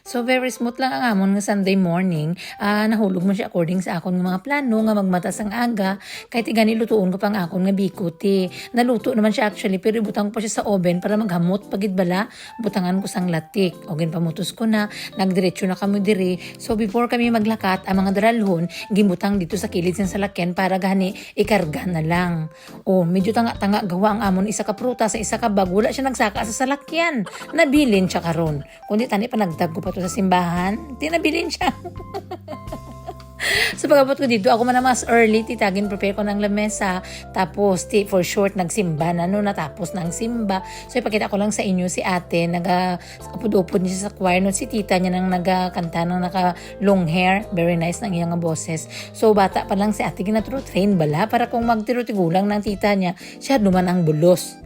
So very smooth lang ang amon nga Sunday morning. Nahulog mo siya according sa akon nga mga plano nga magmatas ang aga. Kahit igani lutuon ko pang akon nga bikuti. Naluto naman siya actually pero ibutang ko pa siya sa oven para maghamot pagid bala. Butangan ko sang latik. O pamutos ko na. Nagdiretso na kami diri. So before kami maglakat, ang mga daralhon gimutang dito sa kilid sa salakyan para gani ikarga na lang. Medyo tanga-tanga gawa ang amon isa ka pruta sa isa ka bag. Wala siya nagsaka sa salakyan. Nabilin siya karon. Kundi tani pa nagdag ko pa to sa simbahan. Tinabilin siya. So pagabot ko dito, ako man mas early, titagin prepare ko ng lamesa. Tapos for short nagsimba na natapos ng simba. So ipakita ko lang sa inyo si ate, upod-upod niya sa choir. Si tita niya nang nagkanta ng naka long hair. Very nice ng iyang boses. So bata pa lang si ate, ginaturo train bala para kung magtiro-tigulang ng tita niya, siya duman ang bulos.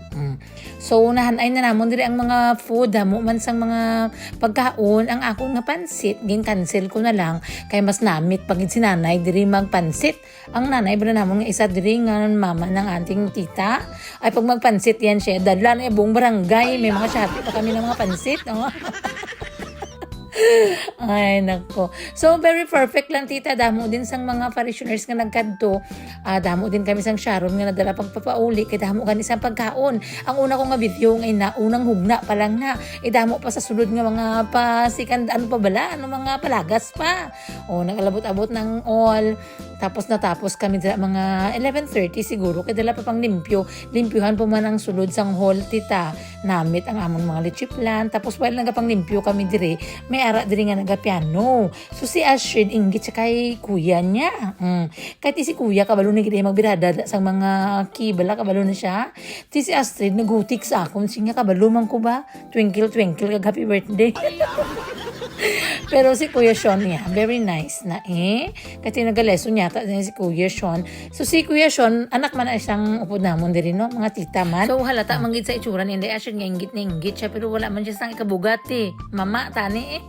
So unahan ay na namon diri ang mga food, damo man sang mga pagkaon. Ang ako nga pansit gin cancel ko na lang kay mas namit pagid si nanay diri magpansit. Ang nanay ba namon nga isa diri nga mama ng ating tita ay pag magpansit yan siya dadla na buong barangay, may mga shopee pa kami ng mga pansit. Ay nako. So very perfect lang tita, damo din sang mga parishioners nga nagkadto. Damo din kami sang Sharon nga nadala pagpapauli kay damo gani sang pagkaon. Ang una ko nga video ngay na unang hugna pa lang na. Damo pa sa sulod nga mga pasikan ano pa bala, ano mga palagas pa. Nagalabot-abot ng all. Tapos natapos kami sa mga 11:30 siguro kay dala pa pang limpyuhan po man ang sulod sang hall tita. Namit ang among mga lechiplan. Tapos while nagapang limpyo kami dire, may ara diri nga nagapiano. So si Astrid inggit siya kay kuya niya. Kahit si kuya kabalo na gid magbirada sa mga kibala kabalo na siya. Si Astrid nagutik sa akon siya kabalo man ko ba? Twinkle twinkle kag happy birthday. Pero si Kuya Sean niya, very nice na kasi nagaleson yata si Kuya Sean. So si Kuya Sean, anak man na siyang upod namon diri no, mga tita man. So halata manggid sa itsura ni Inday Asher nga inggit siya pero wala man siya sang ikabugati. Mama tani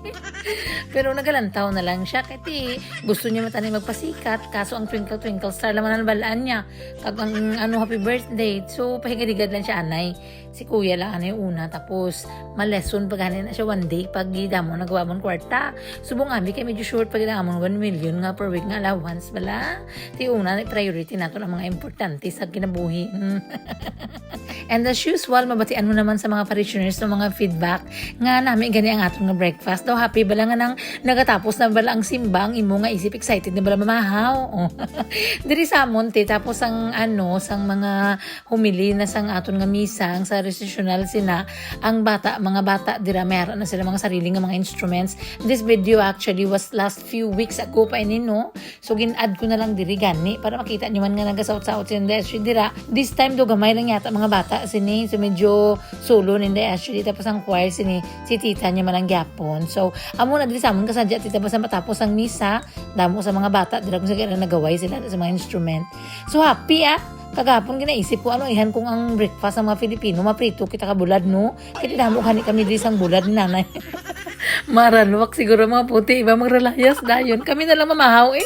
Pero nagalantaw na lang siya kasi gusto niya matani magpasikat kaso ang twinkle twinkle star laman ang balaan niya. Kag ang happy birthday. So pahigadigad lang siya anay. Si Kuya lang anay una tapos maleson paganin na siya one day pag gidamo nagawa mo kwarta. Subong abi kay medyo short pag amon 1 million nga per week nga allowance bala. Ti una priority nato ang mga importante sa kinabuhi. And as usual, mabatian mo naman sa mga parishioners ng mga feedback nga namin gani ang atong nga breakfast. Daw happy bala nga nang nagatapos na bala ang simba, ang imo nga isip excited na bala mamahaw. Diri sa Monte tapos ang sang mga humili na sang aton nga misa ang sa recessional sina ang mga bata dira mayroon na sila mga sarili nga mga instruments. This video actually was last few weeks ago pa ini no. So gin-add ko na lang diri gani para makita niyo man nga nagasaut-saut si Ashley dira. This time do gamay lang yata mga bata sini. So medyo solo ni Ashley tapos ang choir sini si tita niya man ang gyapon. So amo na diri sa amon kasadya tita basta matapos ang misa damo sa mga bata dira kung sa nagaway sila sa mga instrument. So happy kagapon ginaisip ko ihan kung ang breakfast ng mga Filipino maprito kita ka bulad no. Kaya damo kami diri sang bulad ni nanay. Maraluwak siguro mga puti iba magrelayas dayon. Kami na lang mamahaw